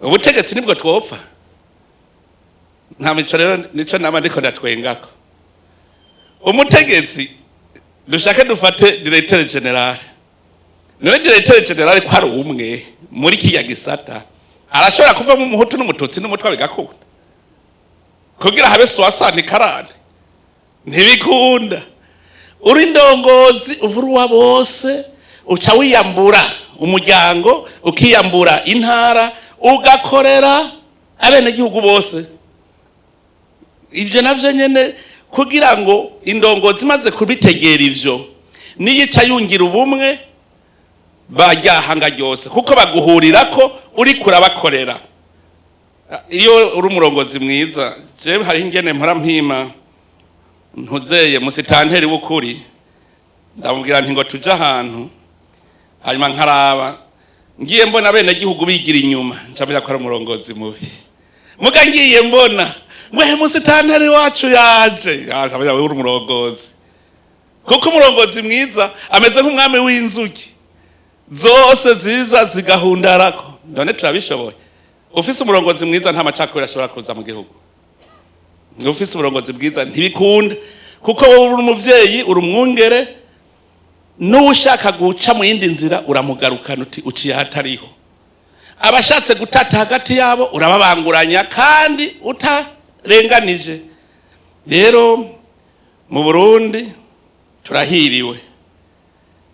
ubutegetsi nibwo twopfa nta mico rero nico nama ndiko ndatwengako umutegetsi dushaka dufate directeur general none directeur general ko ari umwe muri kiya gisata arashobora kuva mu muhutu n'umututsi n'umutwa bigakunda kugira habe swasani karane ntibikunda uri Indongozi uburuwa bose uca wiyambura umuryango ukiyambura intara ugakorera abene gihugu bose ivyo navyo nyene kugira ngo Indongozi maze kubitegera ivyo niyica yungira ubumwe bajyahanga ryose kuko baguhurira ko uri kurabakorera iyo uri umurongozi mwiza je hari ingene mpora mpima ntuzeye musitanteri w'ukuri ndamubwira nti ngo tuje ahantu hanyuma nkaraba ngiye mbona bene gihugu bigira inyuma ncamenya ko ari umurongozi mubi muga ngiye mbona ngwe musitanteri wacu yaje ncamenya uri umurongozi kuko umurongozi mwiza ameze nk'umwami w'inzuki zose ziza zigahundarako none turabishoboye ufise umurongozi mwiza nta macakubiri ashobora kuza mu gihugu ufise umurongozi bwiza ntibikunda kuko wowe uri umuvyeyi uri umwungere n'ushaka guca mu yindi nzira uramugarukana uti uciye hatariho abashatse gutata hagati yabo urababanguranya kandi utarenganije rero mu Burundi turahiriwe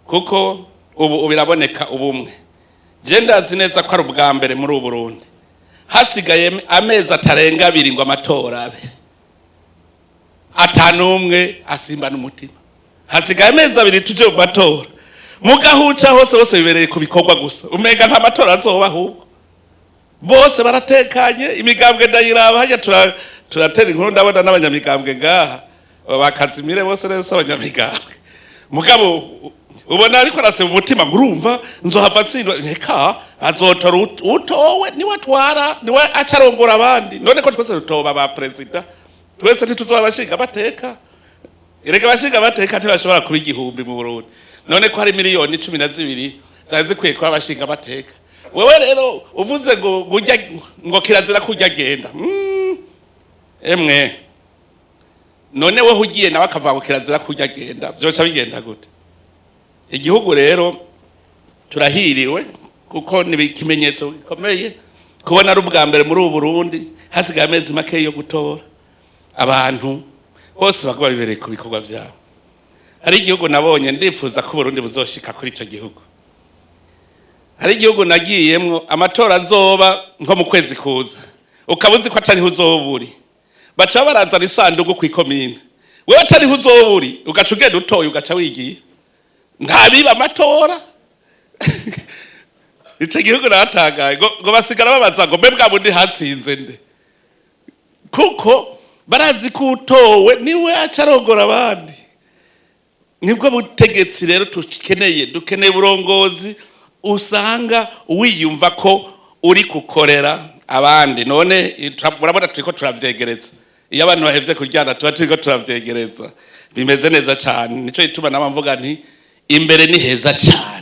kuko ubu biraboneka ubumwe je ndazi neza ko ari ubwa mbere muri ubu Burundi hasigaye amezi atarenga 2 ngo amatora abe atanumwe asimba n'umutima hasigaye amezi 2 tuje mu matora mugahuca hose bibereye ku bikorwa gusa umenga nta matora azoba ahubwo bose baratekanye imigambwe ndayiraba hajya turatera inkuru ndabona n'abanyamigambwe ngaha bakazimire bose neza abanyamigambwe mugabo ubona ariko rase mu mutima ngurumva nzohava tsindwa reka azotora utowe niwe twara niwe acarongora abandi none ko twese tutoba ba president twese ntituzoba bashinga bateka erega bashinga bateka ntibashobora kuba igihumbi mu Burundi none ko hari miliyoni 12 zanze kwiye kwa bashinga bateka wewe rero uvuze ngo kirazira kujya genda emwe none we hugiye nawe akavanga kirazira kujya genda byoca bigenda gute igihugu rero turahiriwe kuko ni ikimenyetso gikomeye kubona ari ubwa mbere muri ubu Burundi hasigaye amezi make yo gutora abantu bose bagwa bibereye ku bikorwa byabo hari igihugu nabonye ndifuza ko Burundi buzoshika kuri ico gihugu hari igihugu nagiyemwo amatora azoba nko mu kwezi kuza ukabuzi ko atari uzoburi baca barazana isanduku ku ikomine wewe atari uzoburi ugaca ugenda utoye ugaca wigiye ntabiba amatora ico gihugu natangaye ngo basigara babaza ngo mbe bwa bundi hatsinze nde kuko barazi ko utowe niwe acarongora abandi nibwo butegetsi rero dukeneye burongozi usanga wiyumva ko uri kukorera abandi none murabona turiko turavyegereza iyo abantu bahevye kuryana tuba turiko turavyegereza bimeze neza cyane nico ituma namvuga nti imbere ni heza cyane